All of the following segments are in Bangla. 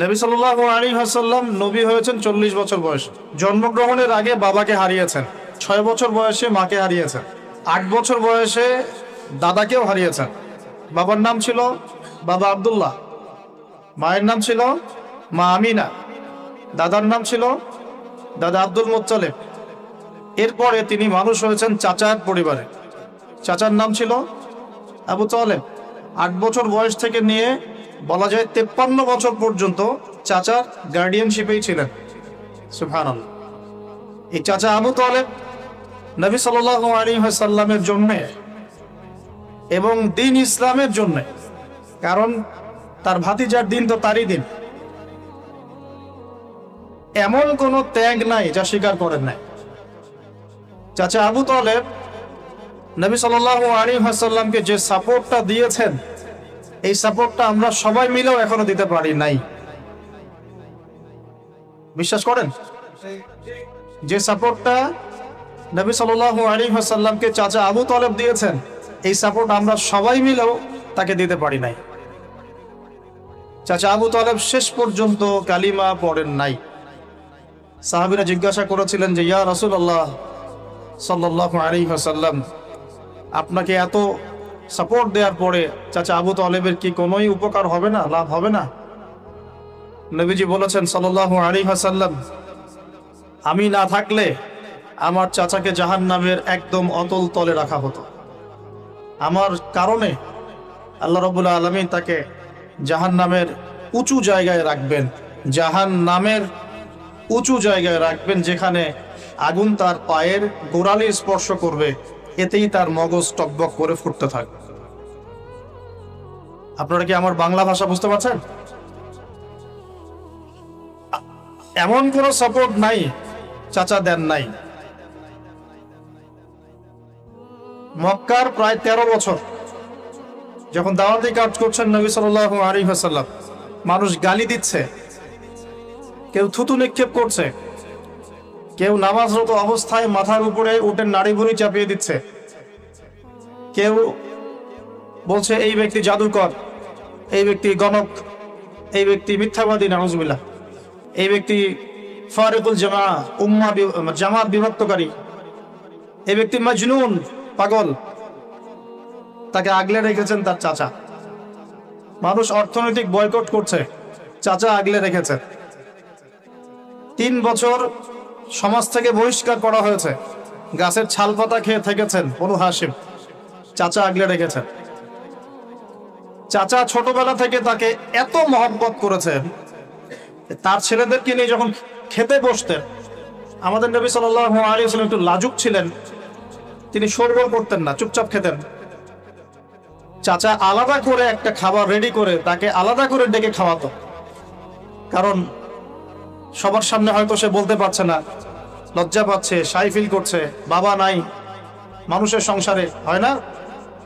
নবী সাল্লাল্লাহু আলাইহি ওয়াসাল্লাম নবী হয়েছেন 40 বছর বয়সে। জন্মগ্রহণের আগে বাবাকে হারিয়েছেন, 6 বছর বয়সে মাকে হারিয়েছেন, 8 বছর বয়সে দাদাকেও হারিয়েছেন। বাবার নাম ছিল বাবা আব্দুল্লাহ, মায়ের নাম ছিল মা আমিনা, দাদার নাম ছিল দাদা আব্দুল মুত্তালিব। এরপরে তিনি মানুষ হয়েছেন চাচার পরিবারে, চাচার নাম ছিল আবু তালেব। 8 বছর বয়স থেকে নিয়ে বলা যায় 53 বছর পর্যন্ত চাচার গার্ডিয়ানশিপেই ছিলেন। সুবহানাল্লাহ। এই চাচা আবু তালেব নবী সাল্লাল্লাহু আলাইহি ওয়াসাল্লামের জন্য এবং দ্বীন ইসলামের জন্য, কারণ তার ভাতিজার দিন তো তারই দিন, এমন কোনো ত্যাগ নাই যা স্বীকার করেন নাই। চাচা আবু তালেব নবী সাল্লাল্লাহু আলাইহি ওয়াসাল্লামকে যে সাপোর্টটা দিয়েছেন, এই সাপোর্টটা আমরা সবাই মিলেও এখনো দিতে পারি নাই। বিশ্বাস করেন? যে সাপোর্টটা নবী সাল্লাল্লাহু আলাইহি ওয়াসাল্লামকে চাচা আবু তালেব দিয়েছেন, এই সাপোর্ট আমরা সবাই মিলেও তাকে দিতে পারি নাই। চাচা আবু তালেব শেষ পর্যন্ত কালিমা পড়েন নাই। সাহাবীরা জিজ্ঞাসা করেছিলেন যে, ইয়া রাসূলুল্লাহ সাল্লাল্লাহু আলাইহি ওয়াসাল্লাম, আপনাকে এত সাপোর্ট দেওয়ার পরে চাচা আবু তালেবের কি কোনোই উপকার হবে না, লাভ হবে না? নবীজি বলেছেন সাল্লাল্লাহু আলাইহি ওয়াসাল্লাম, আমি না থাকলে আমার চাচাকে জাহান্নামের একদম অতল তলে রাখা হতো। আমার কারণে আল্লাহ রাব্বুল আলামিন তাকে জাহান্নামের উঁচু জায়গায় রাখবেন, জাহান্নামের উঁচু জায়গায় রাখবেন, যেখানে আগুন তার পায়ের গোড়ালি স্পর্শ করবে, এতেই তার মগজ টকবক করে ফুটতে থাকবে। আপনারা কি আমার বাংলা ভাষা বুঝতে পারছেন? এমন কোনো সাপোর্ট নাই চাচা দেন নাই। মক্কার প্রায় 13 বছর যখন দাওয়াতি কাজ করছেন নবী সাল্লাল্লাহু আলাইহি ওয়াসাল্লাম, মানুষ গালি দিচ্ছে, কেউ থুতু নিক্ষেপ করছে, কেউ নামাজরত অবস্থায় মাথার উপরে উটের নাড়ি ভুঁড়ি চাপিয়ে দিচ্ছে, কেউ বলছে এই ব্যক্তি জাদুকর, এই ব্যক্তি গণক, এই ব্যক্তি মিথ্যাবাদী, নাউজুবিল্লাহ, এই ব্যক্তি ফারিকুল জামাত বিভক্তকারী, এই ব্যক্তি মাজনুন, পাগল। তাকে আগলে রেখেছেন তার চাচা। মানুষ অর্থনৈতিক বয়কট করছে, চাচা আগলে রেখেছেন। 3 বছর সমাজ থেকে বহিষ্কার করা হয়েছে, গাছের ছাল পাতা খেয়ে থেকেছেন বনু হাশিম, চাচা আগলে রেখেছেন। চাচা ছোটবেলা থেকে তাকে এত মহব্বত করেছেন, তার ছেলেদেরকে নিয়ে যখন খেতে বসতেন, আমাদের নবী সাল্লাল্লাহু আলাইহি ওয়াসাল্লাম একটু লাজুক ছিলেন, তিনি শোরগোল করতেন না, চুপচাপ খেতেন। চাচা আলাদা করে একটা খাবার রেডি করে তাকে আলাদা করে ডেকে খাওয়াতো, কারণ সবার সামনে হয়তো সে বলতে পারছে না, লজ্জা পাচ্ছে, শাই ফিল করছে, বাবা নাই মানুষের সংসারে, হয় না?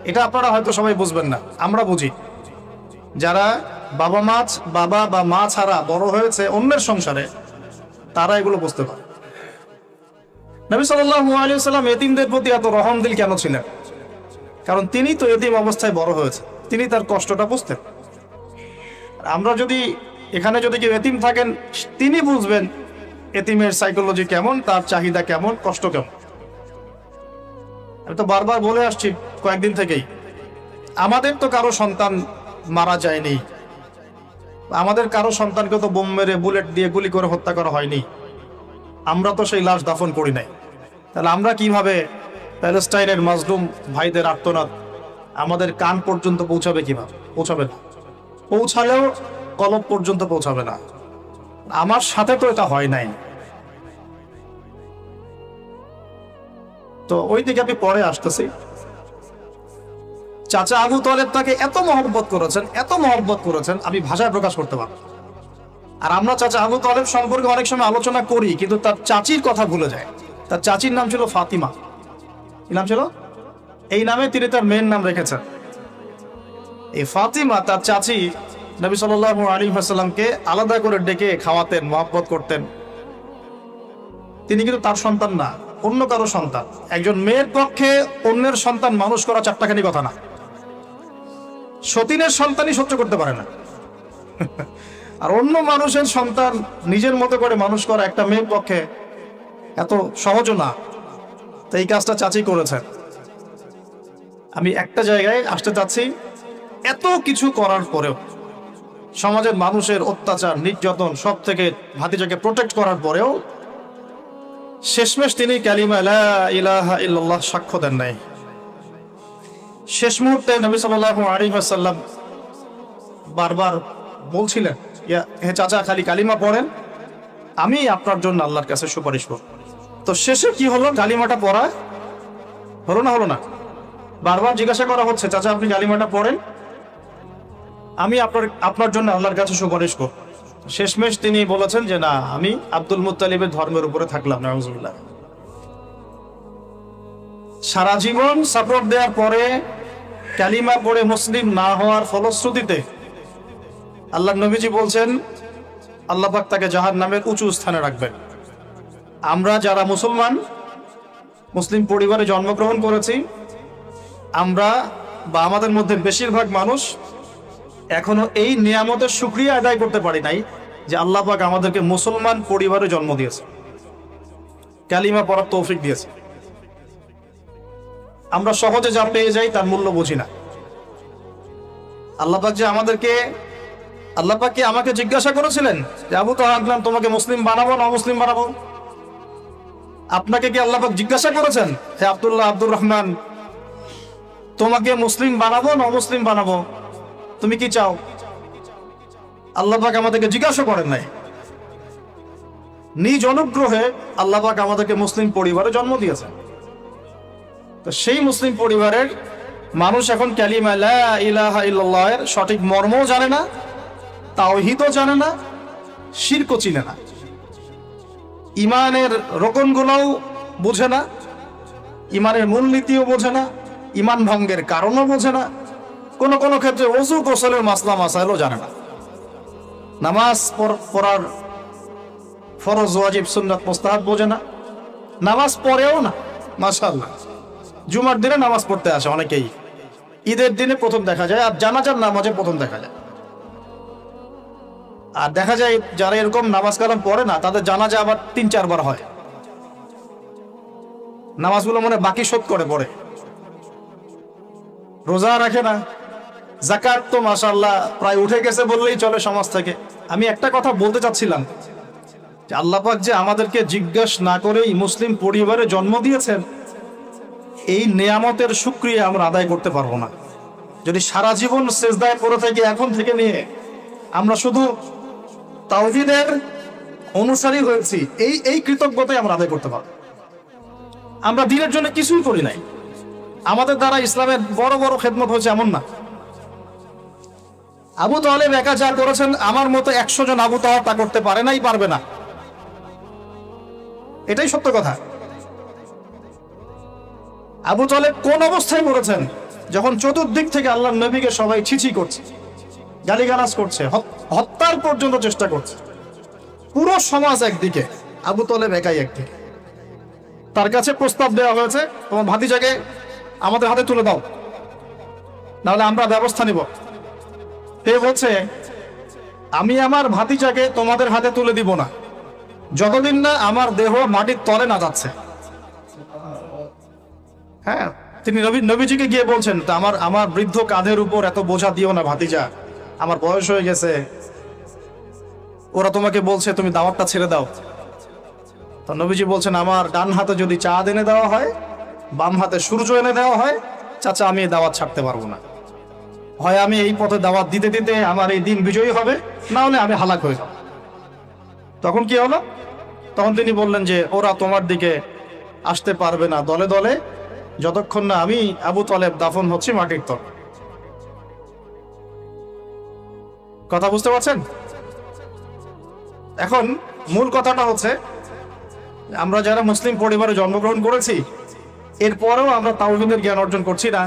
এটা আপনারা হয়তো সবাই বুঝবেন না, আমরা বুঝি। যারা বাবা বা মা ছাড়া বড় হয়েছে অন্যের সংসারে, তারা এগুলো বুঝতে পারে। নবী সাল্লাল্লাহু আলাইহি ওয়াসাল্লাম এতিমদের প্রতি এত রহমদিল কেন ছিলেন? কারণ তিনি তো এতিম অবস্থায় বড় হয়েছে, তিনি তার কষ্টটা বুঝতেন। আমরা যদি এখানে যদি কেউ এতিম থাকেন, তিনি বুঝবেন এতিমের সাইকোলজি কেমন, তার চাহিদা কেমন, কষ্ট কেমন। আমি তো বারবার বলে আসছি কয়েকদিন থেকেই, আমাদের তো কারো সন্তান মারা যায়নি, আমাদের কারো সন্তানকে তো বোম মেরে বুলেট দিয়ে গুলি করে হত্যা করা হয়নি, আমরা তো সেই লাশ দাফন করি নাই। তাহলে আমরা কিভাবে প্যালেস্টাইনের মাজলুম ভাইদের আর্তনাদ আমাদের কান পর্যন্ত পৌঁছাবে? কিভাবে পৌঁছাবে না, পৌঁছালেও কলব পর্যন্ত পৌঁছাবে না। আমার সাথে তো এটা হয় নাই। তো ওই দিকে আমি পরে আসতেছি। চাচা আবু তালেব তাকে এত মহব্বত করেছেন, এত মহব্বত করেছেন, আমি ভাষায় প্রকাশ করতে পারব। আর আমরা চাচা আবু তালেব সম্পর্কে অনেক সময় আলোচনা করি, কিন্তু তার চাচির কথা ভুলে যায়। তার চাচির নাম ছিল ফাতিমা। কি নাম ছিল? এই নামে তিনি তার মেয়ের নাম রেখেছেন। এই ফাতিমা, তার চাচি, নবী সাল্লাল্লাহু আলাইহি ওয়াসাল্লামকে আলাদা করে ডেকে খাওয়াতেন, মহব্বত করতেন। তিনি কিন্তু তার সন্তান না, অন্য কারো সন্তান। একজন মেয়ের পক্ষে অন্যের সন্তান মানুষ করা চারটাখানি কথা না। সতীনের সন্তানই সহ্য করতে পারে না। আর অন্য মানুষের সন্তান নিজের মতো করে মানুষ করা একটা মেয়ের পক্ষে এত সহজও না। তো এই কাজটা চাচি করেছেন। আমি একটা জায়গায় আসতে চাচ্ছি, এত কিছু করার পরেও, সমাজের মানুষের অত্যাচার নির্যাতন সব থেকে ভাতিজাকে প্রোটেক্ট করার পরেও শেষমেশ তিনি কালিমা লা ইলাহা ইল্লাল্লাহ সাক্ষ্য দেন নাই। শেষ মুহূর্তে নবী সাল্লাল্লাহু আলাইহি ওয়াসাল্লাম বারবার বলছিলেন, হে চাচা, খালি কালিমা পড়েন, আমি আপনার জন্য আল্লাহর কাছে সুপারিশ করব। তো শেষে কি হলো? কালিমাটা পড়া হলো না? হলো না। বারবার জিজ্ঞাসা করা হচ্ছে, চাচা আপনি কালিমাটা পড়েন, আমি আপনার জন্য আল্লাহর কাছে সুপারিশ করব। শেষমেশ তিনি বলেছেন যে না, আমি আব্দুল মুত্তালিবের ধর্মের উপরে থাকলাম। নাউজুবিল্লাহ। সারা জীবন সাপোর্ট দেওয়ার পরে কালিমা পড়ে মুসলিম না হওয়ার ফলশ্রুতিতে আল্লাহ নবীজি বলছেন, আল্লাহ পাক তাকে জাহান্নামের উঁচু স্থানে রাখবেন। আমরা যারা মুসলমান, মুসলিম পরিবারে জন্মগ্রহণ করেছি, আমরা বা আমাদের মধ্যে বেশিরভাগ মানুষ এখনো এই নিয়ামতের শুকরিয়া আদায় করতে পারি নাই যে আল্লাহ পাক আমাদেরকে মুসলমান পরিবারে জন্ম দিয়েছে, কালিমা পড়ার তৌফিক দিয়েছে। আমরা সহজে যা পেয়ে যাই তার মূল্য বুঝি না। আল্লাহ পাক যে আল্লাহ পাক কি আমাকে জিজ্ঞাসা করেছিলেন যে আবু তাহার তোমাকে মুসলিম বানাবো না অমুসলিম বানাবো? আপনাকে কি আল্লাহ পাক জিজ্ঞাসা করেছেন, হে আব্দুল্লাহ, আব্দুর রহমান, তোমাকে মুসলিম বানাবো না অমুসলিম বানাবো, তুমি কি চাও? আল্লাহ পাক আমাদেরকে জিজ্ঞাসা করেন নাই। নিজ অনুগ্রহে আল্লাহ পাক আমাদেরকে মুসলিম পরিবারে জন্ম দিয়েছেন। তো সেই মুসলিম পরিবারের মানুষ এখন কালিমা লা ইলাহা ইল্লাল্লাহ এর সঠিক মর্মও জানে না, তাওহীদও জানে না, শিরকও চিনে না, ইমানের রকমগুলোও বোঝে না, ইমানের মূলনীতিও বোঝে না, ইমান ভঙ্গের কারণও বোঝে না, কোন কোন ক্ষেত্রে ওযু গোসলের মাসলা মাসাইলও জানে না, নামাজ পড়ার ফরজ ওয়াজিব সুন্নাত মুস্তাহাব বোঝে না, নামাজ পড়েও না। মাশাআল্লাহ, জুমার দিনে নামাজ পড়তে আসে অনেকেই, ঈদের দিনে প্রথম দেখা যায়, আর জানাজার নামাজে প্রথম দেখা যায়। আর দেখা যায় যারা এরকম নামাজ কালাম পড়ে না, তাদের জানাজা আবার ৩-৪ বার হয়। নামাজগুলো মনে বাকি শোধ করে পড়ে, রোজা রাখে না, যাকাত তো মাশাআল্লাহ প্রায় উঠে গেছে বললেই চলে সমাজ থেকে। আমি একটা কথা বলতে চাচ্ছিলাম যে আল্লাহ পাক যে আমাদেরকে জিজ্ঞাসা না করেই মুসলিম পরিবারে জন্ম দিয়েছেন, এই নিয়ামতের শুকরিয়া আমরা আদায় করতে পারবো না যদি সারা জীবন সেজদায় পড়ে থাকি। এখন থেকে নিয়ে আমরা শুধু তাওহীদের অনুসারী হয়েছি, এই কৃতজ্ঞতাই আমরা আদায় করতে পারবো। আমরা দিনের জন্য কিছুই করি নাই, আমাদের দ্বারা ইসলামের বড় বড় খেদমত হয়েছে এমন না। আবু তালেব একা যা করেছেন, আমার মতো 100 জন আবু তালেব তা করতে পারে নাই, পারবে না, এটাই সত্য কথা। আবু তালেব কোন অবস্থায় করেছেন? যখন চতুর্দিক থেকে আল্লাহর নবীকে সবাই ছিছি করছে, গালিগালাজ করছে, হত্যার পর্যন্ত চেষ্টা করছে। পুরো সমাজ একদিকে, আবু তালেব একাই একদিকে। তার কাছে প্রস্তাব দেওয়া হয়েছে, তোমার ভাতিজাকে আমাদের হাতে তুলে দাও, নাহলে আমরা ব্যবস্থা নিব। সে বলছে, আমি আমার ভাতিজাকে তোমাদের হাতে তুলে দিব না যতদিন না আমার দেহ মাটির তলে না যাচ্ছে। হ্যাঁ, তিনি নবীজিকে গিয়ে বলছেন, তা আমার বৃদ্ধ কাঁধের উপর এত বোঝা দিও না ভাতিজা, আমার বয়স হয়ে গেছে, ওরা তোমাকে বলছে তুমি দাওয়াতটা ছেড়ে দাও। তো নবীজি বলছেন, আমার ডান হাতে যদি চাঁদ এনে দেওয়া হয়, বাম হাতে সূর্য এনে দেওয়া হয়, চাচা আমি এই দাওয়াত ছাড়তে পারবো না। হয় আমি এই পথে দাওয়াত দিতে দিতে আমার এই দিন বিজয়ী হবে, না হলে আমি হালাক হয়ে যাব। তখন কি হলো? তখন তিনি বললেন যে ওরা তোমার দিকে আসতে পারবে না দলে দলে, যতক্ষণ না আমি আবু তালেব দাফন হচ্ছি মাটির তলে। কথা বুঝতে পারছেন? এখন মূল কথাটা হচ্ছে, আমরা যারা মুসলিম পরিবারে জন্মগ্রহণ করেছি, এরপরেও আমরা তাওহীদের জ্ঞান অর্জন করছি না,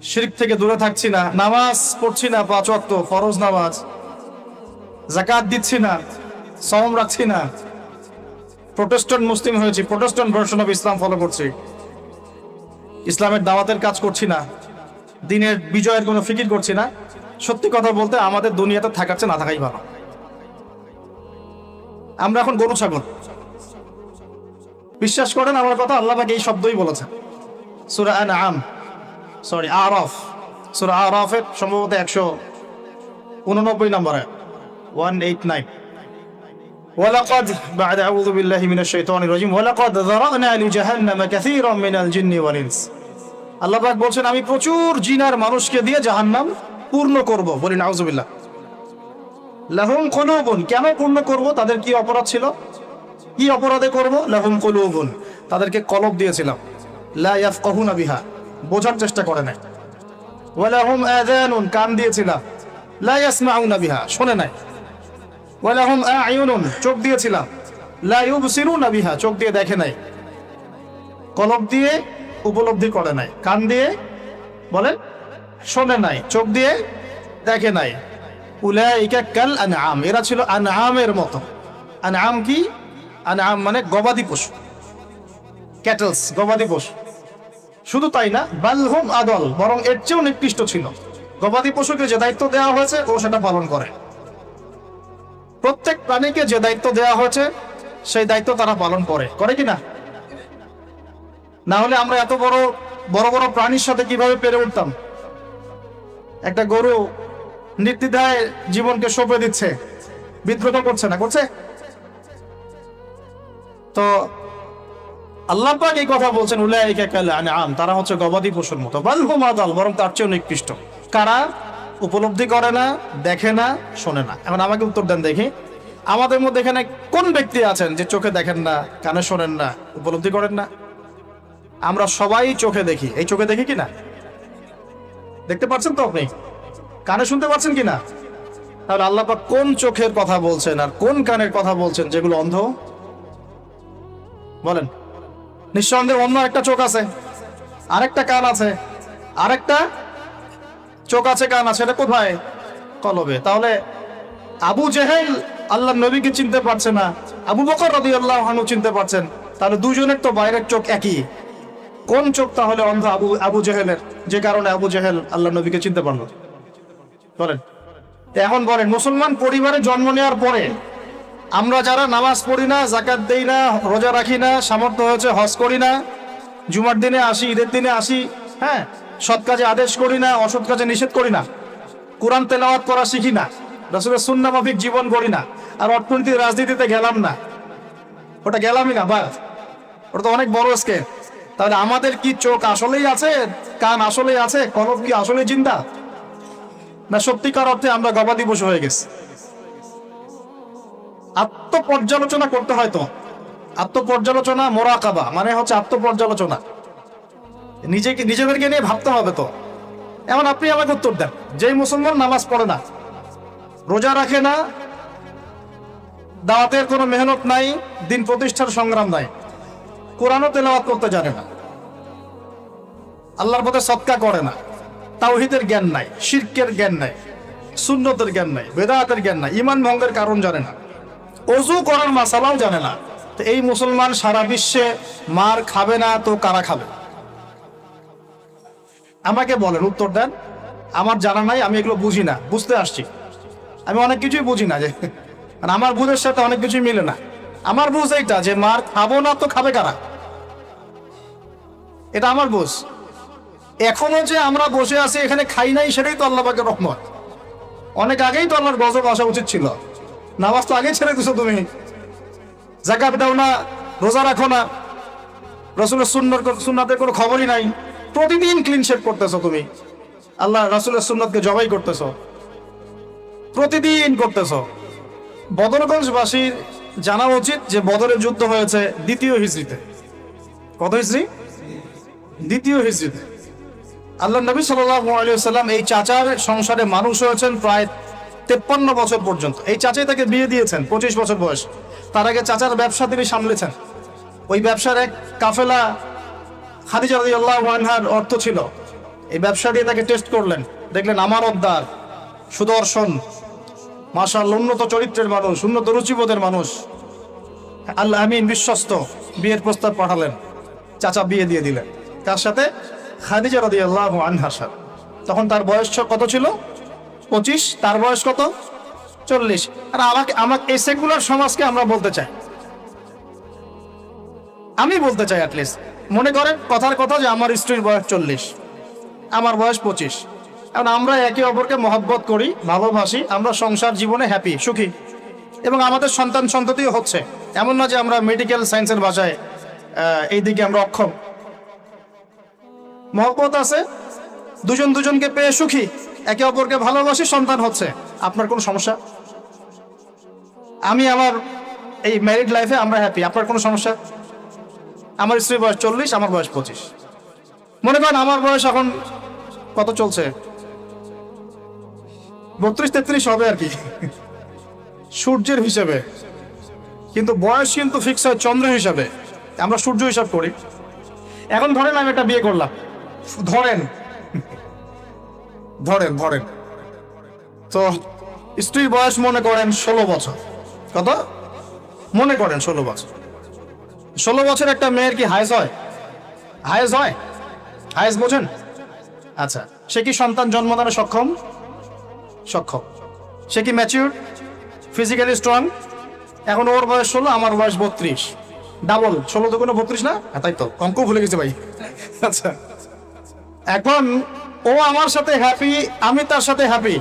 শিরক থেকে দূরে থাকছি না, নামাজ পড়ছি না 5 ওয়াক্ত ফরজ নামাজ, যাকাত দিচ্ছি না, সওম রাখছি না, প্রোটেস্ট্যান্ট মুসলিম হয়েছি, Protestant version of Islam follow করছি, ইসলামের দাওয়াতের কাজ করছি না, দিনের বিজয়ের কোনো ফিকির করছি না। সত্যি কথা বলতে আমাদের দুনিয়াতে থাকার চেয়ে না থাকাই ভালো। আমরা এখন গরু ছাগল। বিশ্বাস করেন আমার কথা, আল্লাহ পাক এই শব্দই বলেছেন সূরা আনআম, আরাফ, সূরা আরাফের সম্ভবত 189 নম্বরে 189। ولقد بعد أعوذ بالله من الشيطان الرجيم ولقد ذرأنا لجهنم كثيرا من الجن والإنس। আল্লাহ পাক বলছেন আমি প্রচুর জিন আর মানুষকে দিয়ে জাহান্নাম পূর্ণ করব। বলি নাউযুবিল্লাহ। লাহুম কুলুবুন, কেন পূর্ণ করব? তাদের কি অপরাধ ছিল? কি অপরাধে করব? লাহুম কুলুবুন, তাদেরকে কলব দিয়েছিলাম, লা ইয়াফকাহুনা বিহা, বোঝার চেষ্টা করে না। ওয়া লাহুম আযানুন, কান দিয়েছিলাম, লা ইয়াসমাউনা বিহা, শোনে নাই। ওয়া লাহুম আ'য়ুনুন, চোখ দিয়েছিলাম, লা ইউবসিরুনা বিহা, চোখ দিয়ে দেখে নাই। কলব দিয়ে উপলব্ধি করে নাই, কান দিয়ে বলেন শোনে নাই, চোখ দিয়ে দেখে নাই। উলাইকা কাল আনআম, এরা ছিল আনআমের মতো। আনআম কি? আনআম মানে গবাদি পশু, ক্যাটলস, গবাদি পশু। শুধু তাই না, বালহুম আদল, বরং এর চেয়েও নিকৃষ্ট ছিল। গবাদি পশুকে যে দায়িত্ব দেওয়া হয়েছে ও সেটা পালন করে। প্রত্যেক প্রাণীকে যে দায়িত্ব দেওয়া হয়েছে সেই দায়িত্ব তারা পালন করে কি না? না হলে আমরা এত বড় বড় বড় প্রাণীর সাথে কিভাবে পেরে উঠতাম? একটা গরু নির্দ্বিধায় জীবনকে সঁপে দিচ্ছে, বিদ্রোহ করছে না, করছে? তো আল্লাহ পাক এই কথা বলছেন উলাইকা কাল আনআম, তারা হচ্ছে গবাদি পশুর মতো। বাল হুম আদাল, বরং তার চেয়েও নিকৃষ্ট। কারা? উপলব্ধি করে না, দেখে না, শোনে না। এখন আমাকে উত্তর দেন দেখি, আমাদের মধ্যে এখানে কোন ব্যক্তি আছেন যে চোখে দেখেন না, কানে শোনেন না, উপলব্ধি করেন না? আমরা সবাই চোখে দেখি। এই চোখে দেখি কিনা? দেখতে পাচ্ছেন তো আপনি? কানে শুনতে পাচ্ছেন কিনা? তাহলে আল্লাহ পাক কোন চোখের কথা বলছেন আর কোন কানের কথা বলছেন যেগুলো অন্ধ? বলেন। নিঃসন্দেহে অন্য একটা চোখ আছে, আরেকটা কান আছে, আরেকটা চোখ আছে, কান আছে, এটা কোথায়? কলবে। তাহলে আবু জেহেল আল্লাহর নবীকে চিনতে পারছে না, আবু বকর রাদিয়াল্লাহু আনহু চিনতে পারছেন, তাহলে দুজনের তো বাইরের চোখ একই। কোন চোখ তাহলে অন্ধ আবু জেহেলের, যে কারণে আবু জেহেল আল্লাহর নবীকে চিনতে পারলো? বলেন। এখন বলেন, মুসলমান পরিবারে জন্ম নেওয়ার পরে আমরা যারা নামাজ পড়ি না, যাকাত দেই না, রোজা রাখি না, সামর্থ্য হয়েছে হজ করি না, জুমার দিনে আসি, ঈদের দিনে আসি, হ্যাঁ, সৎ কাজে আদেশ করি না, অসৎ কাজে নিষেধ করি না, কোরআন তেলাওয়াত করা শিখি না, রাসূলের সুন্নাহ মাফিক জীবন করি না, আর অর্থনীতি রাজনীতিতে গেলাম না, ওটা গেলামই না, বাস, ওটা তো অনেক বড় স্কেল। তাহলে আমাদের কি চোখ আসলেই আছে, কান আসলেই আছে, কলব কি আসলেই জিন্দা, না সত্যিকার অর্থে আমরা গবাদি পশু হয়ে গেছি? আত্মপর্যালোচনা করতে হয়। তো আত্মপর্যালোচনা, মোরাকাবা মানে হচ্ছে আত্মপর্যালোচনা, নিজেদেরকে নিয়ে ভাবতে হবে। তো এমন আপনি আমাকে উত্তর দেন, যেই মুসলমান নামাজ পড়ে না, রোজা রাখে না, দাওয়াতের কোনো মেহনত নাই, দিন প্রতিষ্ঠার সংগ্রাম নাই, কোরআনও তেলাওয়াত করতে জানে না, আল্লাহর পথে সদকা করে না, তাওহীদের জ্ঞান নাই, শিরকের জ্ঞান নাই, সুন্নতের জ্ঞান নাই, বেদাতের জ্ঞান নাই, ঈমান ভঙ্গের কারণ জানে না, ওযু করার মাসালাও জানে না, তো এই মুসলমান সারা বিশ্বে মার খাবে না তো কারা খাবে? আমাকে বলেন, উত্তর দেন। আমার জানা নাই, আমি এগুলো বুঝি না, বুঝতে আসছি। আমি অনেক কিছুই বুঝি না, যে আমার বুঝের সাথে অনেক কিছুই মিলে না। আমার বুঝ এইটা যে মার খাবো না তো খাবে কারা, এটা আমার বুঝ। এখনো যে আমরা বসে আছি এখানে খাই নাই, সেটাই তো আল্লাহ পাকের রহমত। অনেক আগেই তো আল্লাহর গজব আসা উচিত ছিল। নামাজ তো আগেই ছেড়ে দিছো তুমি, যাকাত দাও না, রোজা রাখো না, রাসূলের সুন্নাতের কোনো খবরই নাই, প্রতিদিন ক্লিন শেভ করতেছো তুমি, আল্লাহ রাসূলের সুন্নাতকে জবাই করতেছো, প্রতিদিন করতেছো। বদরগঞ্জবাসীর জানা উচিত যে বদরের যুদ্ধ হয়েছে 2য় হিজরিতে। কত হিজরি? 2য় হিজরিতে। আল্লাহ নবী সাল্লাল্লাহু আলাইহি ওয়াসাল্লাম এই চাচার সংসারে মানুষ হয়েছেন প্রায় 53 বছর পর্যন্ত। এই চাচাই তাকে বিয়ে দিয়েছেন 25 বছর বয়স। তার আগে চাচার ব্যবসা তিনি সামলেছেন। ওই ব্যবসার এক কাফেলা খাদিজা রাদিয়াল্লাহু আনহার অর্থ ছিল। এই ব্যবসা দিয়ে তাকে টেস্ট করলেন, দেখলেন আমানতদার, সুদর্শন, মাশাআল্লাহ উন্নত চরিত্রের মানুষ, উন্নত রুচিবোধের মানুষ, আল্লাহ আমিন, বিশ্বস্ত। বিয়ের প্রস্তাব পাঠালেন, চাচা বিয়ে দিয়ে দিলেন। তার সাথে খাদিজা রাদিয়াল্লাহু আনহার সাথে। তখন তার বয়স কত ছিল? 25, তার বয়স কত? 40। আর আমাকে এই সেকুলার সমাজকে আমরা বলতে চাই, আমি বলতে চাই অ্যাটলিস্ট, মনে করেন কথার কথা যে আমার স্ত্রীর বয়স 40, আমার বয়স 25, কারণ আমরা একে অপরকে মহব্বত করি, ভালোবাসি, আমরা সংসার জীবনে হ্যাপি, সুখী, এবং আমাদের সন্তান সন্ততিও হচ্ছে। এমন না যে আমরা মেডিকেল সায়েন্সের ভাষায় এই দিকে আমরা অক্ষম। মহব্বত আছে, দুজন দুজনকে পেয়ে সুখী, একে অপরকে ভালোবাসি, সন্তান হচ্ছে। আপনার কোনো সমস্যা? আমি আমার এই ম্যারিড লাইফে আমরা হ্যাপি, আপনার কোনো সমস্যা? আমার স্ত্রীর বয়স 40, আমার বয়স 25। মনে করেন আমার বয়স এখন কত চলছে, 32-33 হবে আর কি, সূর্যের হিসেবে, কিন্তু বয়স কিন্তু ফিক্স হয় চন্দ্র হিসাবে, আমরা সূর্য হিসাব করি। এখন ধরেন আমি একটা বিয়ে করলাম, ধরেন ধরেন ধরেন তো স্ত্রীর বয়স মনে করেন 16 বছর। কত? মনে করেন 16 বছর। 16 বছর একটা মেয়ের কি হায়েস হয়? হায়েস হয়? হায়েস বোঝেন? আচ্ছা, সে কি সন্তান জন্মদানে সক্ষম? সক্ষম। সে কি ম্যাচিউর, ফিজিক্যালি স্ট্রং? এখন ওর বয়স 16, আমার বয়স 32, ডাবল। 16 তো কোনো 32 না? তাই তো, অঙ্ক ভুলে গেছে ভাই। আচ্ছা, এখন ও আমার সাথে হ্যাপি, আমি তার সাথে হ্যাপি,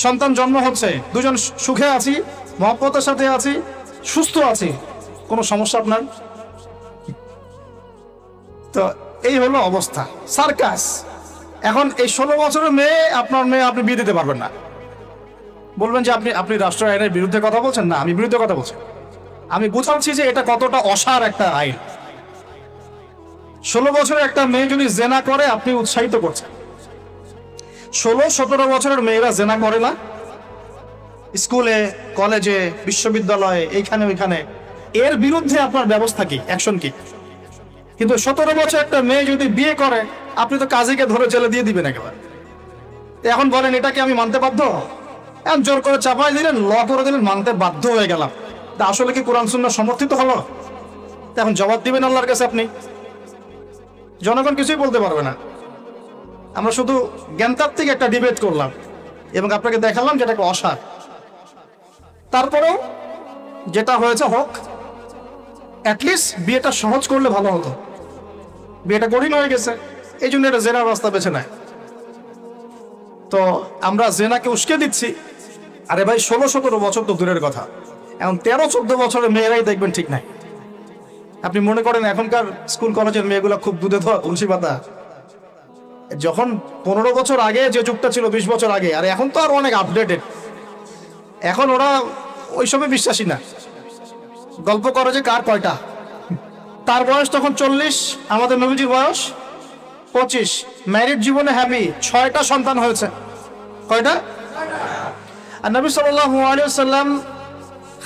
সন্তান জন্ম হচ্ছে, দুজন সুখে আছি, মহব্বতের সাথে আছি, সুস্থ আছি, কোনো সমস্যা আপনার? তো এই হলো অবস্থা, সার্কাস। এখন এই 16 বছরের মেয়ে, আপনার মেয়ে, আপনি বিয়ে দিতে পারবেন না। বলবেন যে আপনি রাষ্ট্র আইনের বিরুদ্ধে কথা বলছেন। না, আমি বিরুদ্ধে কথা বলছি, আমি বোঝাচ্ছি যে এটা কতটা অসার একটা আইন। 16 বছরের একটা মেয়ে যদি জেনা করে, আপনি উৎসাহিত করছেন। 16-17 বছরের মেয়েরা জেনা করে না? স্কুলে, কলেজে, বিশ্ববিদ্যালয়ে, এইখানে ওইখানে, এর বিরুদ্ধে আপনার ব্যবস্থা কি, অ্যাকশন কি? কিন্তু 17 বছর একটা মেয়ে যদি বিয়ে করে, আপনি তো কাজীকে ধরে জেলে দিয়ে দিবেন একেবারে। এখন বলেন এটা কি আমি মানতে বাধ্য? এখন জোর করে চাপাই দিলেন, ল করে দিলেন, মানতে বাধ্য হয়ে গেলাম। তা আসলে কি কোরআন সুন্নাহ সমর্থিত হলো? এখন জবাব দিবেন আল্লাহর কাছে আপনি। জনগণ কিছুই বলতে পারবে না। আমরা শুধু জ্ঞানতাত্ত্বিক একটা ডিবেট করলাম এবং আপনাকে দেখালাম যেটা একটা অসার। তারপরেও যেটা হয়েছে হোক, অ্যাটলিস্ট বিয়েটা সহজ করলে ভালো হতো। বিয়েটা কঠিন হয়ে গেছে, এই জন্য এটা জেনার রাস্তা বেছে নেয়। তো আমরা জেনাকে উস্কে দিচ্ছি। আরে ভাই, 16-17 বছর তো দূরের কথা, এখন 13-14 বছরের মেয়েরাই দেখবেন ঠিক নাই। আপনি মনে করেন এখনকার স্কুল কলেজের মেয়েগুলো খুব দুধে ধোয়া তুলসী পাতা? যখন 15 বছর আগে যে যুগটা ছিল, 20 বছর আগে, আর এখন তো আর অনেক আপডেটেড। এখন ওরা ওইসবে বিশ্বাসী না, গল্প করে যে কার কয়টা। তার বয়স তখন 40, আমাদের নবীজির বয়স 25, ম্যারিড জীবনে হ্যাপি, 6টা সন্তান হয়েছে। কয়টা? আর নবী সাল্লাল্লাহু আলাইহি ওয়াসাল্লাম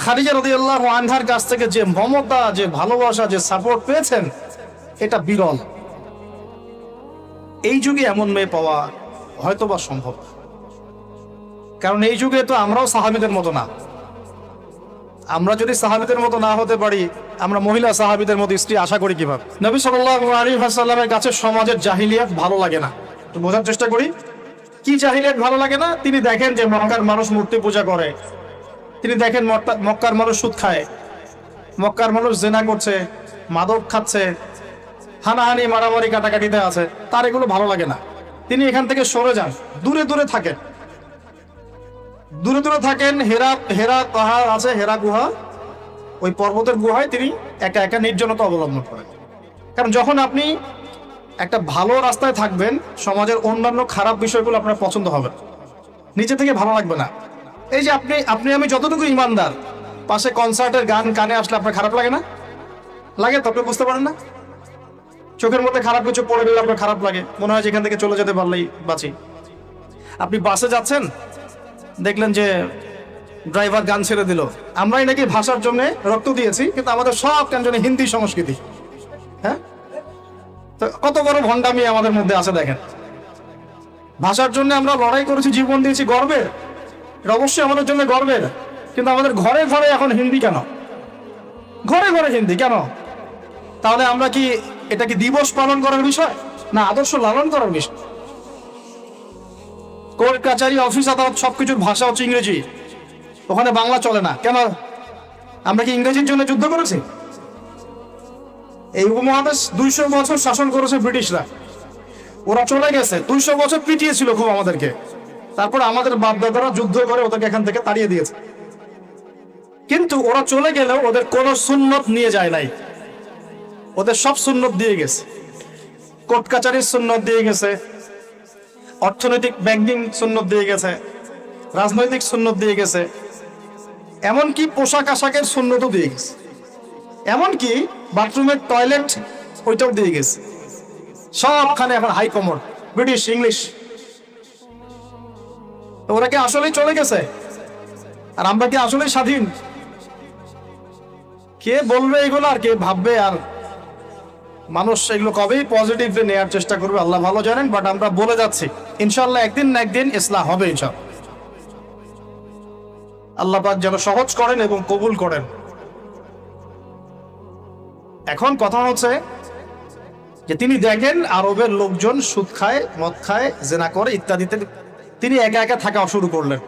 খাদিজা রাদিয়াল্লাহু আনহার কাছ থেকে যে মমতা, যে ভালোবাসা, যে সাপোর্ট পেয়েছেন, এটা বিরল। এই যুগে এমন মেয়ে পাওয়া হয়তোবা সম্ভব, কারণ এই যুগে তো আমরাও সাহাবীদের মতো না। আমরা যদি সাহাবীদের মতো না হতে পারি, আমরা মহিলা সাহাবীদের মতো স্ত্রী আশা করি কিভাবে? নবী সাল্লাল্লাহু আলাইহি ওয়াসাল্লামের কাছে সমাজের জাহিলিয়াত ভালো লাগে না। তো বোঝার চেষ্টা করি, কি জাহিলিয়াত ভালো লাগে না? তিনি দেখেন যে মক্কার মানুষ মূর্তি পূজা করে, তিনি দেখেন মক্কার মানুষ সুদ খায়, মক্কার মানুষ জেনা করছে, মাদক খাচ্ছে, হানাহানি, মারামারি, কাটাকাটিতে আছে। তার এগুলো ভালো লাগে না। তিনি এখান থেকে সরে যান, দূরে দূরে থাকেন, দূরে দূরে থাকেন। হেরা পাহাড় আছে, হেরা গুহা, ওই পর্বতের গুহায় তিনি একা একা নির্জনতা অবলম্বন করেন। কারণ যখন আপনি একটা ভালো রাস্তায় থাকবেন, সমাজের অন্যান্য খারাপ বিষয়গুলো আপনার পছন্দ হবে না, নিচে থেকে ভালো লাগবে না। এই যে আপনি আমি যতটুকু ইমানদার, পাশে কনসার্টের গান কানে আসলে আপনার খারাপ লাগে না? লাগে তো, আপনি বুঝতে পারেন না? চোখের মধ্যে খারাপ কিছু পড়ে গেলে আপনার খারাপ লাগে, মনে হয় যে এখান থেকে চলে যেতে পারলেই বাঁচি। আপনি বাসে যাচ্ছেন, দেখলেন যে ড্রাইভার গান ছেড়ে দিল। আমরাই নাকি ভাষার জন্য রক্ত দিয়েছি, কিন্তু আমাদের সব কেন জানি হিন্দি সংস্কৃতি। হ্যাঁ, তো কত বড় ভণ্ডামি আমাদের মধ্যে আছে দেখেন। ভাষার জন্য আমরা লড়াই করেছি, জীবন দিয়েছি, গর্বের, এটা অবশ্যই আমাদের জন্য গর্বের। কিন্তু আমাদের ঘরে ঘরে এখন হিন্দি কেন? ঘরে ঘরে হিন্দি কেন? তাহলে আমরা কি এটা কি দিবস পালন করার বিষয়, না আদর্শ লালন করার বিষয়? কোর্ট কাচারি অফিস আদালত সবকিছুর ভাষা হচ্ছে ইংরেজি, ওখানে বাংলা চলে না। কেন? আমরা কি ইংরেজির জন্য যুদ্ধ করেছি? এই উপমহাদেশ 200 বছর শাসন করেছে ব্রিটিশরা, ওরা চলে গেছে, 200 বছর পিটিয়েছিল খুব আমাদেরকে, তারপর আমাদের বাপদাদারা যুদ্ধ করে ওদেরকে এখান থেকে তাড়িয়ে দিয়েছে। কিন্তু ওরা চলে গেলেও ওদের কোনো সুন্নত নিয়ে যায় নাই, ওদের সব সুন্নত দিয়ে গেছে। কোর্ট কাচারির সুন্নত দিয়ে গেছে, অর্থনৈতিক ব্যাংকিং সুন্নত দিয়ে গেছে, রাজনৈতিক সুন্নত দিয়ে গেছে, এমনকি পোশাক আশাকের সুন্নতও দিয়ে গেছে, এমনকি বাথরুমের টয়লেট ওইটাও দিয়ে গেছে। সবখানে এখন হাই কমন ব্রিটিশ ইংলিশ। ওরা কি আসলেই চলে গেছে? আর আমরা কি আসলেই স্বাধীন? কে বলবে এগুলো আর কে ভাববে? আর মানুষ এগুলো কবেই পজিটিভলি নেওয়ার চেষ্টা করবে আল্লাহ ভালো জানেন। বাট আমরা বলে যাচ্ছি ইনশাআল্লাহ একদিন না একদিন ইসলাম হবে ইনশাআল্লাহ। আল্লাহ পাক যেন সহজ করেন এবং কবুল করেন। এখন কথা হচ্ছে যে তিনি দেখেন আরবের লোকজন সুদ খায়, মদ খায়, জেনা করে ইত্যাদিতে, তিনি একা একা থাকা শুরু করলেন।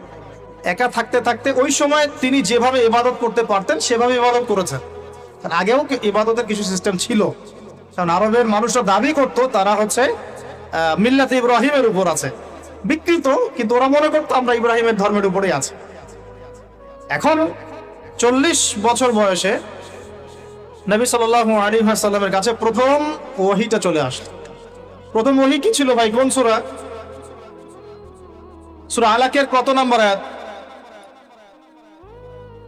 একা থাকতে থাকতে ওই সময় তিনি যেভাবে ইবাদত করতে পারতেন সেভাবে ইবাদত করেছেন। আগেও ইবাদতের কিছু সিস্টেম ছিল, কারণ আরবের মানুষরা দাবি করতো তারা হচ্ছে মিল্লাতে ইব্রাহিমের উপর আছে, বিকৃত, কিন্তু ওরা মনে করতো আমরা ইব্রাহিমের ধর্মের উপরেই আছে। এখন 40 বছর বয়সে নবী সাল্লাল্লাহু আলাইহি ওয়াসাল্লামের কাছে প্রথম ওহীটা চলে আসলো। প্রথম ওহী কি ছিল ভাই? কোন সূরা? সূরা আলাকের কত নম্বর আয়াত?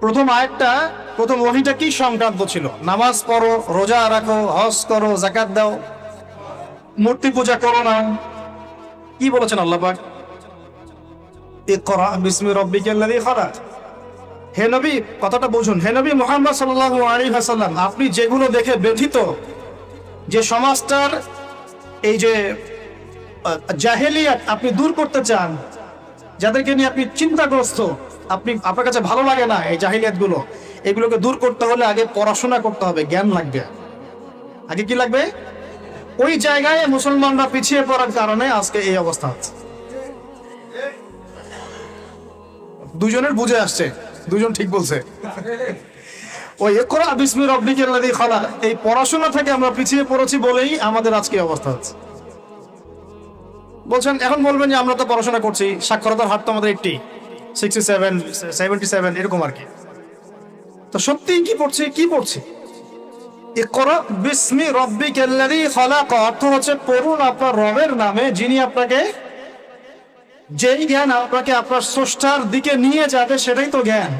প্রথম আয়াতটা, প্রথম ওহীটা কি সংক্রান্ত ছিল? নামাজ পড়ো, রোজা রাখো, হজ করো, যাকাত দাও, মূর্তি পূজা করো না। কি বলেছেন আল্লাহ পাক? ইকরা বিসমি রাব্বিকাল্লাযী খালাক। হে নবী, কথাটা বুঝুন, হে নবী মুহাম্মদ সাল্লাল্লাহু আলাইহি ওয়াসাল্লাম, আপনি যেগুলো দেখে ব্যথিত, যে সমাজটার এই যে জাহেলিয়াত আপনি দূর করতে চান, যাদেরকে নিয়ে আপনি চিন্তাগ্রস্ত, আপনার কাছে ভালো লাগে না এই জাহেলিয়াত গুলো, এগুলোকে দূর করতে হলে আগে পড়াশোনা করতে হবে, জ্ঞান লাগবে। আগে কি লাগবে? ওই জায়গায় মুসলমানরা পিছিয়ে পড়ার কারণে আজকে এই অবস্থা হচ্ছে। দুজনের বুঝে আসছে, দুজন ঠিক বলছে। ওই ইকরা বিসমি রাব্বিকাল্লাযী খালাক, এই পড়াশোনা থেকে আমরা পিছিয়ে পড়েছি বলেই আমাদের আজকে অবস্থা হচ্ছে। বলছেন, এখন বলবেন যে আমরা তো পড়াশোনা করছি, সাক্ষরতার হার তো আমাদের 80, 67, 77 এরকম আর কি। তো সত্যি কি পড়ছি? ইকরা বিসমি রাব্বিকাল্লাযী খালাক অর্থ হচ্ছে পড়ুন আপনার রবের নামে, যিনি আপনাকে, যেই জ্ঞান আপনাকে আপনার স্রষ্টার দিকে নিয়ে যাবে সেটাই তো জ্ঞান।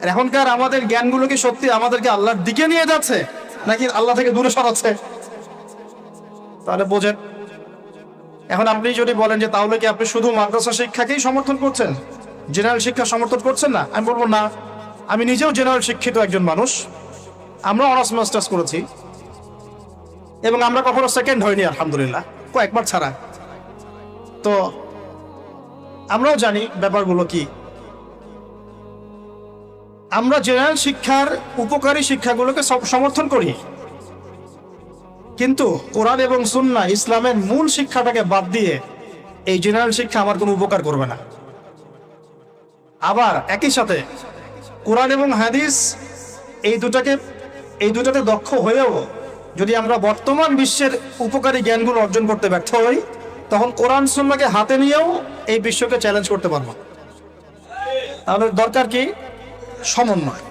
আর এখনকার আমাদের জ্ঞানগুলো কি সত্যি আমাদেরকে আল্লাহর দিকে নিয়ে যাচ্ছে নাকি আল্লাহ থেকে দূরে সরাচ্ছে? তাহলে বোঝেন। এখন আপনি যদি বলেন যে তাহলে কি আপনি শুধু মাদ্রাসা শিক্ষাকেই সমর্থন করছেন, জেনারেল শিক্ষা সমর্থন করছেন না, আমি বলবো না। আমি নিজেও জেনারেল শিক্ষিত একজন মানুষ, আমরা অনার্স মাস্টার্স করেছি এবং আমরা কখনো সেকেন্ড হইনি আলহামদুলিল্লাহ, কয়েকবার ছাড়া। তো আমরাও জানি ব্যাপারগুলো কি। আমরা জেনারেল শিক্ষার উপকারী শিক্ষাগুলোকে সমর্থন করি, কিন্তু কোরআন এবং সুন্নাহ ইসলামের মূল শিক্ষাটাকে বাদ দিয়ে এই জেনারেল শিক্ষা আমার কোনো উপকার করবে না। আবার একই সাথে কোরআন এবং হাদিস এই দুটাতে দক্ষ হয়েও যদি আমরা বর্তমান বিশ্বের উপকারী জ্ঞানগুলো অর্জন করতে ব্যর্থ হই, তখন কোরআন সুন্নাহকে হাতে নিয়েও এই বিশ্বকে চ্যালেঞ্জ করতে পারবো। তাহলে দরকার কি? সমন্বয়।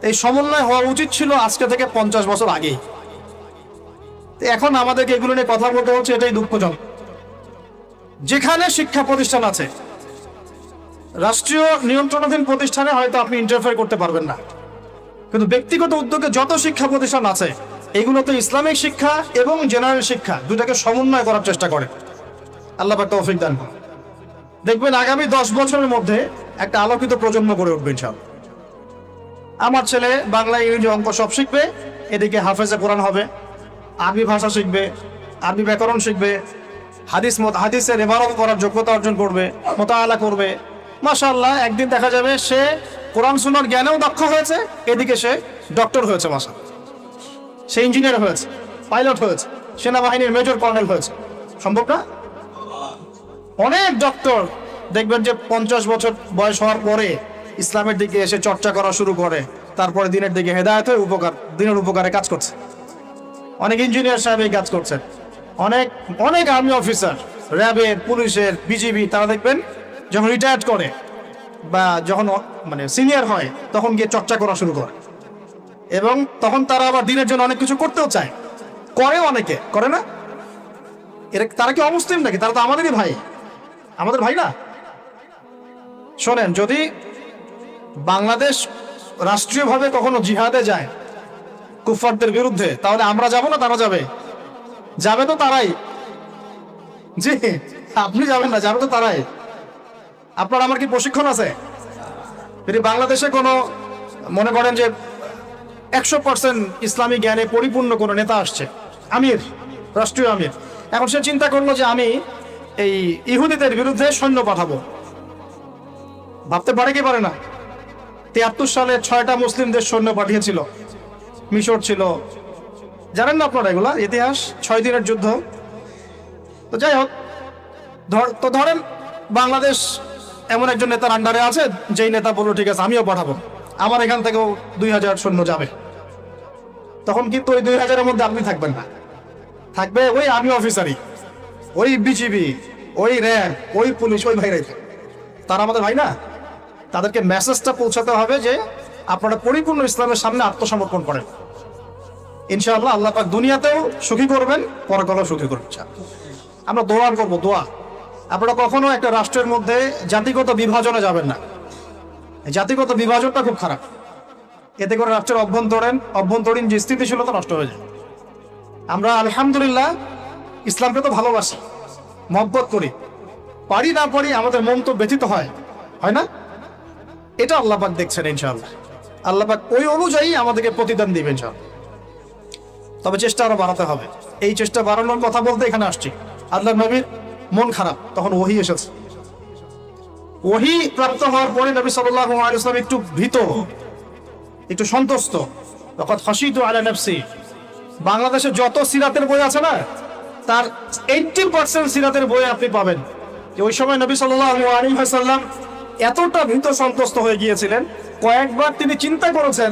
এই সমন্বয় হওয়া উচিত ছিল আজকে থেকে 50 বছর আগেই। এখন আমাদেরকে এগুলো নিয়ে কথা বলতে হচ্ছে, এটাই দুঃখজনক। যেখানে শিক্ষা প্রতিষ্ঠান আছে, রাষ্ট্রীয় নিয়ন্ত্রণাধীন প্রতিষ্ঠানে হয়তো আপনি ইন্টারফেয়ার করতে পারবেন না, কিন্তু ব্যক্তিগত উদ্যোগে যত শিক্ষা প্রতিষ্ঠান আছে এগুলোতে ইসলামিক শিক্ষা এবং জেনারেল শিক্ষা দুটাকে সমন্বয় করার চেষ্টা করে। আল্লাহ পাক তৌফিক দান করুন। দেখবেন আগামী 10 বছরের মধ্যে একটা আলোকিত প্রজন্ম গড়ে উঠবে ইনশাআল্লাহ। আমার ছেলে বাংলা, ইংরেজি, অঙ্ক সব শিখবে, এদিকে হাফেজে কোরআন হবে, আরবি ভাষা শিখবে, আরবি ব্যাকরণ শিখবে, হাদিসের ইবারত করার যোগ্যতা অর্জন করবে, মুতাআলা করবে। মাশাআল্লাহ, একদিন দেখা যাবে সে কোরআন সুন্নাহর জ্ঞানেও দক্ষ হয়েছে, এদিকে সে ডক্টর হয়েছে, মাশাআল্লাহ, সে ইঞ্জিনিয়ার হয়েছে, পাইলট হয়েছে, সেনাবাহিনীর মেজর কর্নেল হয়েছে। সম্ভব না? অনেক ডক্টর দেখবেন যে 50 বছর বয়স হওয়ার পরে ইসলামের দিকে এসে চর্চা করা শুরু করে, তারপরে দিনের দিকে হেদায়েত হয়ে দিনের উপকারে কাজ করছে। অনেক ইঞ্জিনিয়ার সাহেব এই কাজ করছেন, অনেক অনেক আর্মি অফিসার, র্যাবের, পুলিশের, বিজিবি, তারা দেখবেন যখন রিটায়ার্ড করে বা যখন মানে সিনিয়র হয় তখন গিয়ে চর্চা করা শুরু করে, এবং তখন তারা আবার দিনের জন্য অনেক কিছু করতেও চায়, করে, অনেকে করে না। তারা কি অমুসলিম নাকি? তারা তো আমাদেরই ভাই, আমাদের ভাই না? শোনেন, যদি বাংলাদেশ রাষ্ট্রীয়ভাবে কখনো জিহাদে যায় কুফফারদের বিরুদ্ধে, তাহলে আমরা যাব না তারা যাবে? যাবে তো তারাই। জি, আপনি যাবেন না, যাবে তো তারাই। আপনার আমার কি প্রশিক্ষণ আছে? যদি বাংলাদেশে কোনো মনে করেন যে 100% ইসলামী জ্ঞানে পরিপূর্ণ কোনো নেতা আসছে, আমির, রাষ্ট্রীয় আমির, এখন সে চিন্তা করলো যে আমি এই ইহুদিদের বিরুদ্ধে সৈন্য পাঠাবো, ভাবতে পারে কি পারে না? 73 সালে 6টা মুসলিম দেশ সৈন্য পাঠিয়েছিল, মিশর ছিল, জানেন না আপনারা এগুলা ইতিহাস, 6 দিনের যুদ্ধ। তো যাই হোক, ধরেন বাংলাদেশ এমন একজন নেতার আন্ডারে আছে, যেই নেতা বললো ঠিক আছে আমিও পাঠাবো, আমার এখান থেকেও 2000 সৈন্য যাবে। তখন কিন্তু ওই 2000-এর মধ্যে আপনি থাকবেন না, থাকবে ওই আর্মি অফিসারই, ওই বিজিবি, ওই র্যাব, ওই পুলিশ, ওই ভাইরাই থাকবে। তারা আমাদের ভাই না? তাদেরকে মেসেজটা পৌঁছাতে হবে যে আপনারা পরিপূর্ণ ইসলামের সামনে আত্মসমর্পণ করেন। ইনশাআল্লাহ আল্লাহ পাক দুনিয়াতেও সুখী করবেন, পরকালেও সুখী করবেন। আমরা দোয়া করবো, দোয়া। আপনারা কখনো একটা রাষ্ট্রের মধ্যে জাতিগত বিভাজনে যাবেন না। জাতিগত বিভাজনটা খুব খারাপ, এতে করে রাষ্ট্রের অভ্যন্তরীণ যে স্থিতিশীলতা নষ্ট হয়ে যায়। আমরা আলহামদুলিল্লাহ ইসলামকে তো ভালোবাসি, মহব্বত করি, পারি না পারি আমাদের মন তো ব্যথিত হয়, হয় না? এটা আল্লাহ পাক দেখছেন ইনশাআল্লাহ। আল্লাহ পাক ওই অনুযায়ী আমাদেরকে প্রতিদান দিবেন ইনশাআল্লাহ। তবে চেষ্টা আরো বাড়াতে হবে। এই চেষ্টা বাড়ানোর কথা বলতে এখানে আসছি। আল্লাহর নবীর মন খারাপ, তখন ওহী এসেছে। ওহী প্রাপ্ত হওয়ার পরে নবী সাল্লাল্লাহু আলাইহি ওয়াসাল্লাম একটু ভীত, একটু সন্তুষ্ট। তখন খাশিতু আলা নাফসি। বাংলাদেশে যত সিরাতের বই আছে না, তার 80% সিরাতের বই আপনি পাবেন যে ওই সময় নবী সাল্লাল্লাহু আলাইহি ওয়াসাল্লাম এতটা ভীত সন্তুষ্ট হয়ে গিয়েছিলেন, কয়েকবার তিনি চিন্তা করেছেন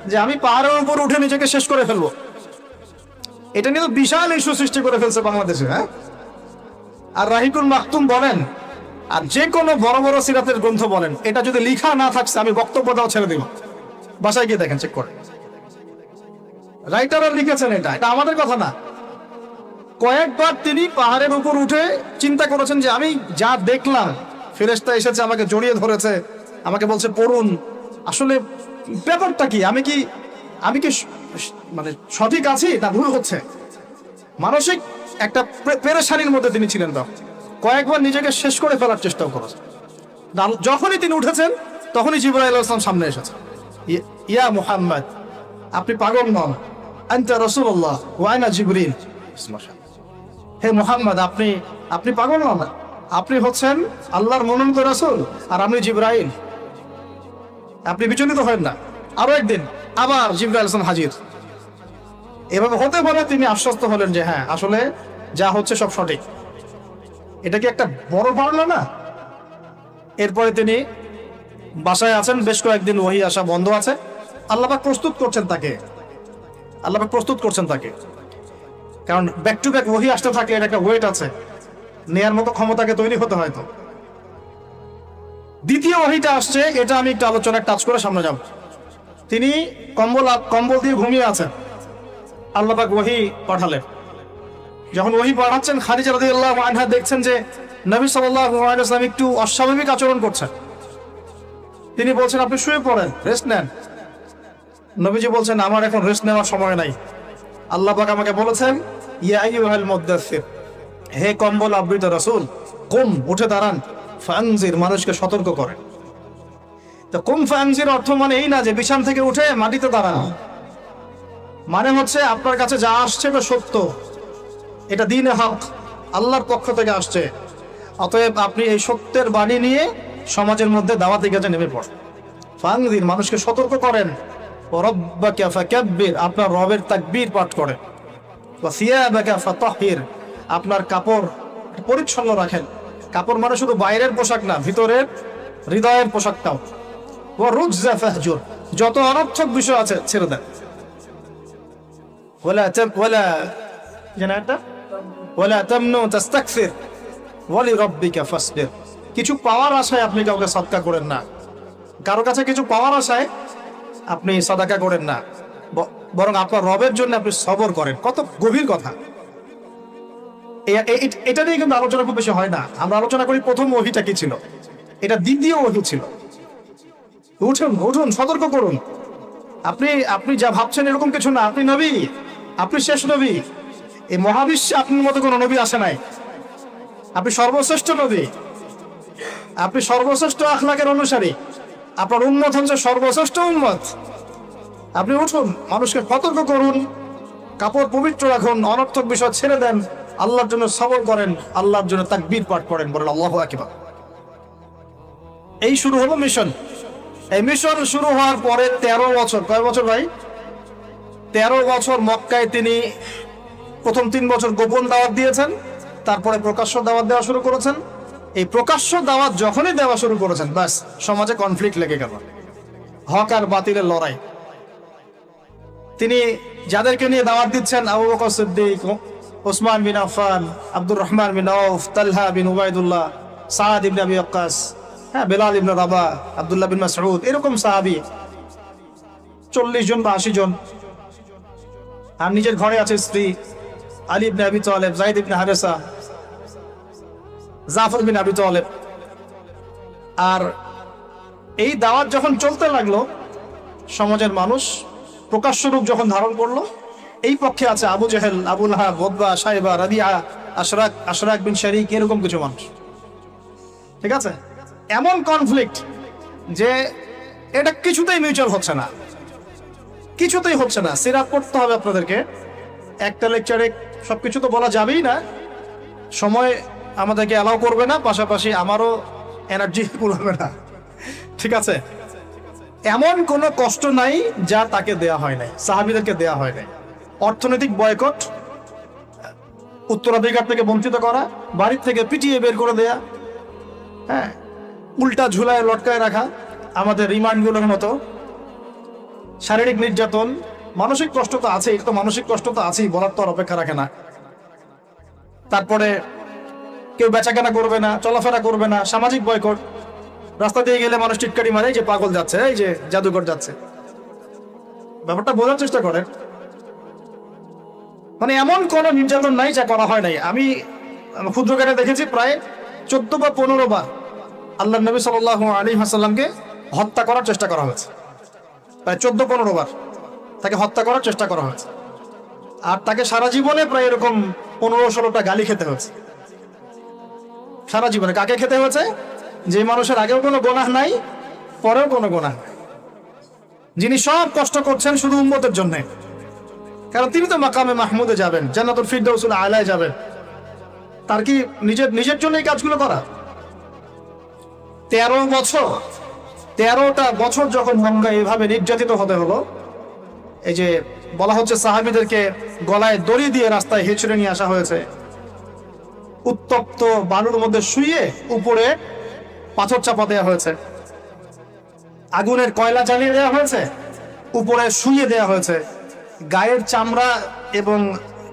যে আমি পাহাড়ের উপর উঠে নিজেকে শেষ করে ফেলবো। এটা নিয়ে তো বিশাল ইস্যু সৃষ্টি করে ফেলছে বাংলাদেশে। হ্যাঁ, আর রাহিকুল মাকতুম বলেন, আর যে কোনো বড় বড় সিরাতের গ্রন্থ বলেন, এটা যদি লিখা না থাকছে আমি বক্তব্য দাও ছেড়ে দিব। বাসায় গিয়ে দেখেন, চেক করে, রাইটাররা লিখেছেন। এটা আমাদের কথা না। কয়েকবার তিনি পাহাড়ের উপর উঠে চিন্তা করেছেন যে আমি যা দেখলাম, ফেরেশতা এসেছে আমাকে জড়িয়ে ধরেছে, আমাকে বলছে পড়ুন, আসলে ব্যাপারটা কি, আমি কি মানে সঠিক আছি না ভুল হচ্ছে? মানসিক একটা পেরেশানির মধ্যে তিনি ছিলেন। তখন কয়েকবার নিজেকে শেষ করে ফেলার চেষ্টাও করেছেন। যখনই তিনি উঠেছেন তখনই জিবরাইল আলাইহিস সালাম সামনে এসেছে। ইয়া মুহাম্মদ, আপনি পাগল নন, আনতা রাসূলুল্লাহ ওয়া আনা জিবরিল। হে মুহাম্মদ, আপনি পাগল নন, আপনি হচ্ছেন আল্লাহর মনোনীত রাসূল আর আমি জিবরাইল। আপনি বিচলিত হবেন না। আরো একদিন আবার জিবরাইল আলাইহিস সালাম হাজির। এভাবে হতে পারে তিনি আশ্বস্ত হলেন যে হ্যাঁ, আসলে যা হচ্ছে সব সঠিক। এটা কি একটা বড় পাওনা না? এরপরে তিনি বাসায় আছেন, বেশ কয়েকদিন ওহী আসা বন্ধ আছে। আল্লাহ পাক প্রস্তুত করছেন তাকে, কারণ ব্যাক টু ব্যাক ওহী আসতে থাকে, এর একটা ওয়েট আছে, নেয়ার মতো ক্ষমতাকে তৈরি হতে হয়। তো দ্বিতীয় ওহীটা আসছে, এটা আমি একটু আলোচনায় টাচ করে সামনে যাব। তিনি কম্বল দিয়ে ঘুমিয়ে আছেন, আল্লাহ পাক ওহী পাঠালেন। যখন ওহী পাঠাচ্ছেন, খাদিজা রাদিয়াল্লাহু আনহা দেখছেন যে নবী সাল্লাল্লাহু আলাইহি ওয়াসাল্লাম একটু অস্বাভাবিক আচরণ করছেন। তিনি বলছেন আপনি শুয়ে পড়েন, রেস্ট নেন। নবীজি বলছেন আমার এখন রেস্ট নেওয়ার সময় নাই। আল্লাহ পাক আমাকে বলেছেন ইয়া আইয়ুহাল মুদ্দাসসির, হে কম্বল আবৃত রাসূল, কুম, উঠে দাঁড়ান, ফানজির, মানুষকে সতর্ক করেন। তো কুম ফানজির অর্থ মানে এই না যে বিছানা থেকে উঠে মাটিতে দাঁড়ানো, মানে হচ্ছে আপনার কাছে যা আসছে এটা সত্য, এটা দ্বীনে হক, আল্লাহর পক্ষ থেকে আসছে। অতএব আপনি এই সত্যের বাণী নিয়ে সমাজের মধ্যে দাওয়াতি কাজে নেমে পড়েন। ফানজির, মানুষকে সতর্ক করেন। রব্বাকা ফাকাব্বির, আপনার রবের তাকবীর পাঠ করেন। ওয়া সিয়াবাকা ফাতাহহির, আপনার কাপড় পরিচ্ছন্ন রাখেন, কাপড় মানে শুধু বাইরের পোশাক না, ভিতরের হৃদয়ের পোশাকটাও। ওয়ারুজা ফাহজুর, যত অনর্থক বিষয় আছে ছেড়ে দেন। ওয়ালা তামনু তাস্তাকসির ওয়ালি রাব্বিকা ফাসবির। কিছু পাওয়ার আশায় আপনি কাউকে সদকা করেন না, কারো কাছে কিছু পাওয়ার আশায় আপনি সাদাকা করেন না, বরং আপনার রবের জন্য আপনি সবর করেন। কত গভীর কথা! এটা নিয়ে কিন্তু আলোচনা খুব বেশি হয় না। আমরা আলোচনা করি প্রথম ওহীটা কি ছিল, এটা দ্বিতীয় ওহী ছিল। উঠুন উঠুন, সতর্ক করুন। আপনি যা ভাবছেন এরকম কিছু না। আপনি নবী, আপনি শেষ নবী। এই মহাবিশ্বে আপনার মতো কোনো নবী আসে নাই। আপনি সর্বশ্রেষ্ঠ নবী, আপনি সর্বশ্রেষ্ঠ আখলাকের অনুসারী, আপনার উম্মত হচ্ছে সর্বশ্রেষ্ঠ উম্মত। আপনি উঠুন, মানুষকে সতর্ক করুন, কাপড় পবিত্র রাখুন, অনর্থক বিষয় ছেড়ে দেন, আল্লাহর জন্য সবর করেন, আল্লাহর জন্য তাকবীর পাঠ করেন, বলেন আল্লাহু আকবার। এই শুরু হলো মিশন। এই মিশন শুরু হওয়ার পরে 13 বছর, কয় বছর ভাই? 13 বছর মক্কায় তিনি প্রথম 3 বছর গোপন দাওয়াত দিয়েছেন, তারপরে প্রকাশ্য দাওয়াত দেওয়া শুরু করেছেন। এই প্রকাশ্য দাওয়াত যখনই দেওয়া শুরু করেছেন, বাস সমাজে কনফ্লিক্ট লেগে গেল, হক আর বাতিলের লড়াই। তিনি যাদেরকে নিয়ে দাওয়াত দিচ্ছেন, আবু বকর সিদ্দিক, ওসমান বিন আফফান, আব্দুর রহমান বিন আউফ, তালহা বিন উবাইদুল্লাহ, সাদ ইবনে আবি ওয়াক্কাস, বেলাল ইবনে রাবাহ, আব্দুল্লাহ বিন মাসউদ, এরকম সাহাবী 40 জন বা 80 জন। আর নিজের ঘরে আছে স্ত্রী আলী ইবনে আবি তালেব, যায়েদ ইবনে হারেসা, জাফর বিন আবি তালেব। আর এই দাওয়াত যখন চলতে লাগলো, সমাজের মানুষ প্রকাশ্য রূপ যখন ধারণ করলো, এই পক্ষে আছে আবু জেহেল, আবু লাহাব, উতবা, শাইবা, রাবিআ, আশরাক বিন শারিক, এরকম কিছু মানুষ। ঠিক আছে? এমন কনফ্লিক্ট যে এটা কিছুতেই মিউচুয়াল হচ্ছে না, কিছুতেই হচ্ছে না। সিরাত পড়তে হবে আপনাদেরকে, একটা লেকচারে সবকিছু তো বলা যাবেই না, সময় আমাদেরকে অ্যালাউ করবে না, পাশাপাশি আমারও এনার্জি কুলাবে না। ঠিক আছে? এমন কোনো কষ্ট নাই যা তাকে দেয়া হয় নাই, সাহাবীদেরকে দেয়া হয় নাই। অর্থনৈতিক বয়কট, উত্তরাধিকার থেকে বঞ্চিত করা, বাড়ির থেকে পিটিয়ে বের করে দেয়া, হ্যাঁ, উল্টা ঝুলায় লটকায় রাখা, আমাদের রিমান্ডগুলোর মতো, শারীরিক নির্যাতন, মানসিক কষ্ট তো আছেই। তো মানসিক কষ্ট তো আছেই, বলার তো আর অপেক্ষা রাখে না। তারপরে কেউ বেচাকেনা করবে না, চলাফেরা করবে না, সামাজিক বয়কট। রাস্তা দিয়ে গেলে মানুষ টিটকারি মারে, এই যে পাগল যাচ্ছে, এই যে জাদুকর যাচ্ছে। ব্যাপারটা বোঝার চেষ্টা করেন। মানে এমন কোন নির্যাতন নাই যা করা হয় নাই। আমি ক্ষুদ্রকারে দেখেছি প্রায় 14 বা 15 বার আল্লাহ নবী সাল্লাল্লাহু আলাইহি ওয়াসাল্লামকে হত্যা করার চেষ্টা করা হয়েছে। প্রায় 14-15 বার তাকে হত্যা করার চেষ্টা করা হয়েছে। আর তাকে সারা জীবনে প্রায় এরকম 15-16টা গালি খেতে হয়েছে। সারা জীবনে কাকে খেতে হয়েছে? যে মানুষের আগেও কোনো গুনাহ নাই, পরেও কোনো গুনাহ নাই, যিনি সব কষ্ট করছেন শুধু উম্মতের জন্য। কারণ তিনি তো মাকামে মাহমুদে যাবেন, জান্নাতুল ফিরদাউসুল আলায় যাবেন। তার কি নিজের জন্য এই কাজগুলো করা? 13টা বছর যখন মক্কা এভাবে নির্যাতিত হতে হলো, এই যে বলা হচ্ছে সাহাবীদেরকে গলায় দড়ি দিয়ে রাস্তায় হেঁচড়ে নিয়ে আসা হয়েছে, উত্তপ্ত বালুর মধ্যে শুইয়ে উপরে পাথর চাপা দেওয়া হয়েছে, আগুনের কয়লা জ্বালিয়ে দেওয়া হয়েছে, উপরে শুইয়ে দেওয়া হয়েছে, গায়ের চামড়া এবং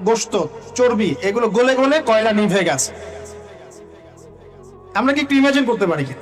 গোশত, চর্বি এগুলো গলে গলে কয়লা নিভে গেছে। আমরা কি একটু ইমাজিন করতে পারি কি?